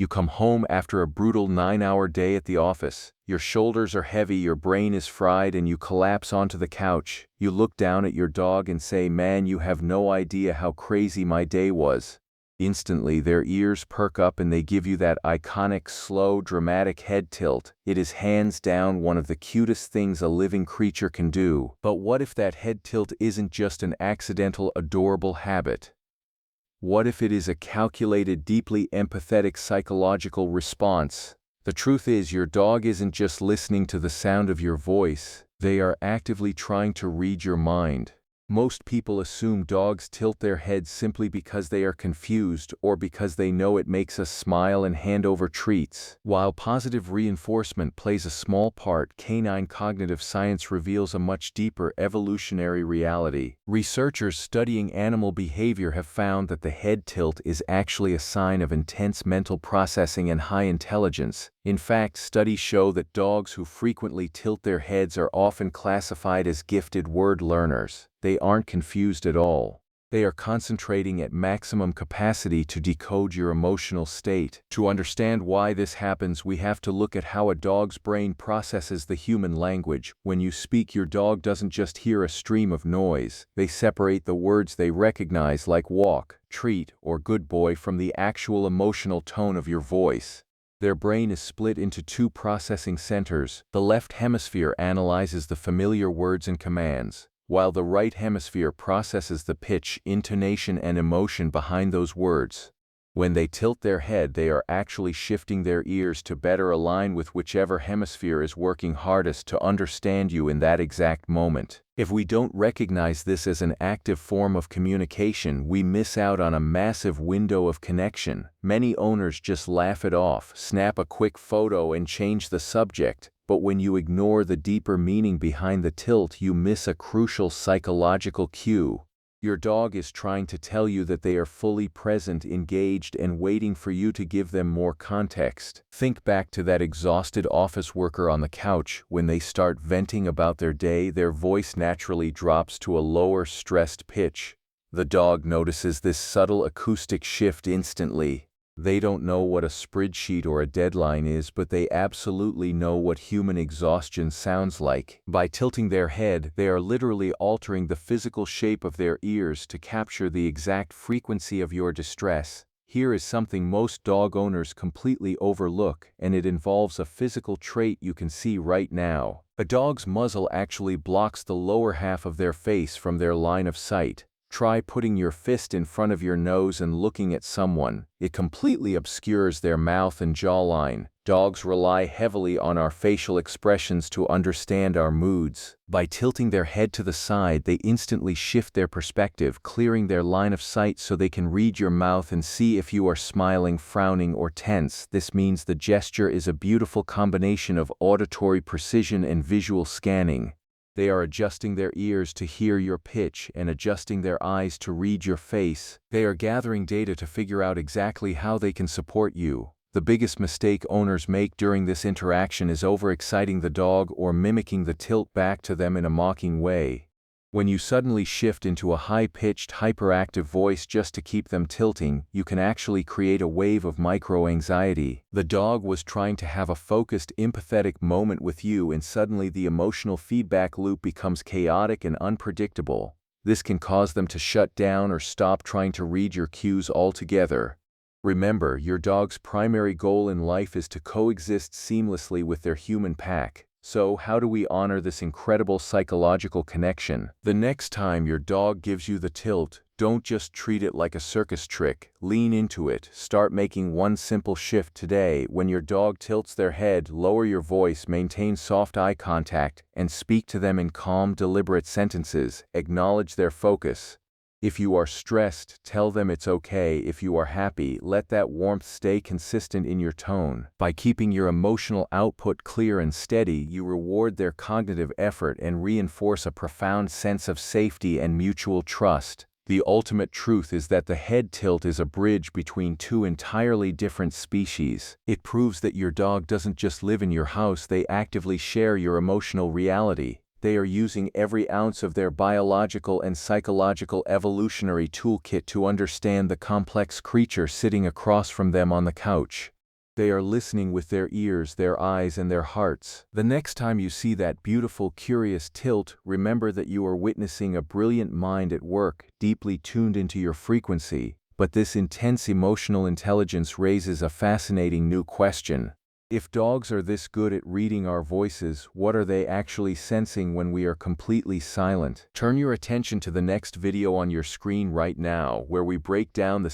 You come home after a brutal 9-hour day at the office. Your shoulders are heavy, your brain is fried, and you collapse onto the couch. You look down at your dog and say, "Man, you have no idea how crazy my day was." Instantly, their ears perk up and they give you that iconic, slow, dramatic head tilt. It is hands down one of the cutest things a living creature can do. But what if that head tilt isn't just an accidental, adorable habit? What if it is a calculated, deeply empathetic psychological response? The truth is, your dog isn't just listening to the sound of your voice. They are actively trying to read your mind. Most people assume dogs tilt their heads simply because they are confused or because they know it makes us smile and hand over treats. While positive reinforcement plays a small part, canine cognitive science reveals a much deeper evolutionary reality. Researchers studying animal behavior have found that the head tilt is actually a sign of intense mental processing and high intelligence. In fact, studies show that dogs who frequently tilt their heads are often classified as gifted word learners. They aren't confused at all. They are concentrating at maximum capacity to decode your emotional state. To understand why this happens, we have to look at how a dog's brain processes the human language. When you speak, your dog doesn't just hear a stream of noise. They separate the words they recognize, like walk, treat, or good boy, from the actual emotional tone of your voice. Their brain is split into two processing centers. The left hemisphere analyzes the familiar words and commands, while the right hemisphere processes the pitch, intonation, and emotion behind those words. When they tilt their head, they are actually shifting their ears to better align with whichever hemisphere is working hardest to understand you in that exact moment. If we don't recognize this as an active form of communication, we miss out on a massive window of connection. Many owners just laugh it off, snap a quick photo, and change the subject. But when you ignore the deeper meaning behind the tilt, you miss a crucial psychological cue. Your dog is trying to tell you that they are fully present, engaged, and waiting for you to give them more context. Think back to that exhausted office worker on the couch. When they start venting about their day, their voice naturally drops to a lower, stressed pitch. The dog notices this subtle acoustic shift instantly. They don't know what a spreadsheet or a deadline is, but they absolutely know what human exhaustion sounds like. By tilting their head, they are literally altering the physical shape of their ears to capture the exact frequency of your distress. Here is something most dog owners completely overlook, and it involves a physical trait you can see right now. A dog's muzzle actually blocks the lower half of their face from their line of sight. Try putting your fist in front of your nose and looking at someone. It completely obscures their mouth and jawline. Dogs rely heavily on our facial expressions to understand our moods. By tilting their head to the side, they instantly shift their perspective, clearing their line of sight so they can read your mouth and see if you are smiling, frowning, or tense. This means the gesture is a beautiful combination of auditory precision and visual scanning. They are adjusting their ears to hear your pitch and adjusting their eyes to read your face. They are gathering data to figure out exactly how they can support you. The biggest mistake owners make during this interaction is overexciting the dog or mimicking the tilt back to them in a mocking way. When you suddenly shift into a high-pitched, hyperactive voice just to keep them tilting, you can actually create a wave of micro-anxiety. The dog was trying to have a focused, empathetic moment with you, and suddenly the emotional feedback loop becomes chaotic and unpredictable. This can cause them to shut down or stop trying to read your cues altogether. Remember, your dog's primary goal in life is to coexist seamlessly with their human pack. So, how do we honor this incredible psychological connection? The next time your dog gives you the tilt, don't just treat it like a circus trick. Lean into it. Start making one simple shift today. When your dog tilts their head, lower your voice, maintain soft eye contact, and speak to them in calm, deliberate sentences. Acknowledge their focus. If you are stressed, tell them it's okay. If you are happy, let that warmth stay consistent in your tone. By keeping your emotional output clear and steady, you reward their cognitive effort and reinforce a profound sense of safety and mutual trust. The ultimate truth is that the head tilt is a bridge between two entirely different species. It proves that your dog doesn't just live in your house, they actively share your emotional reality. They are using every ounce of their biological and psychological evolutionary toolkit to understand the complex creature sitting across from them on the couch. They are listening with their ears, their eyes, and their hearts. The next time you see that beautiful, curious tilt, remember that you are witnessing a brilliant mind at work, deeply tuned into your frequency. But this intense emotional intelligence raises a fascinating new question. If dogs are this good at reading our voices, what are they actually sensing when we are completely silent? Turn your attention to the next video on your screen right now, where we break down the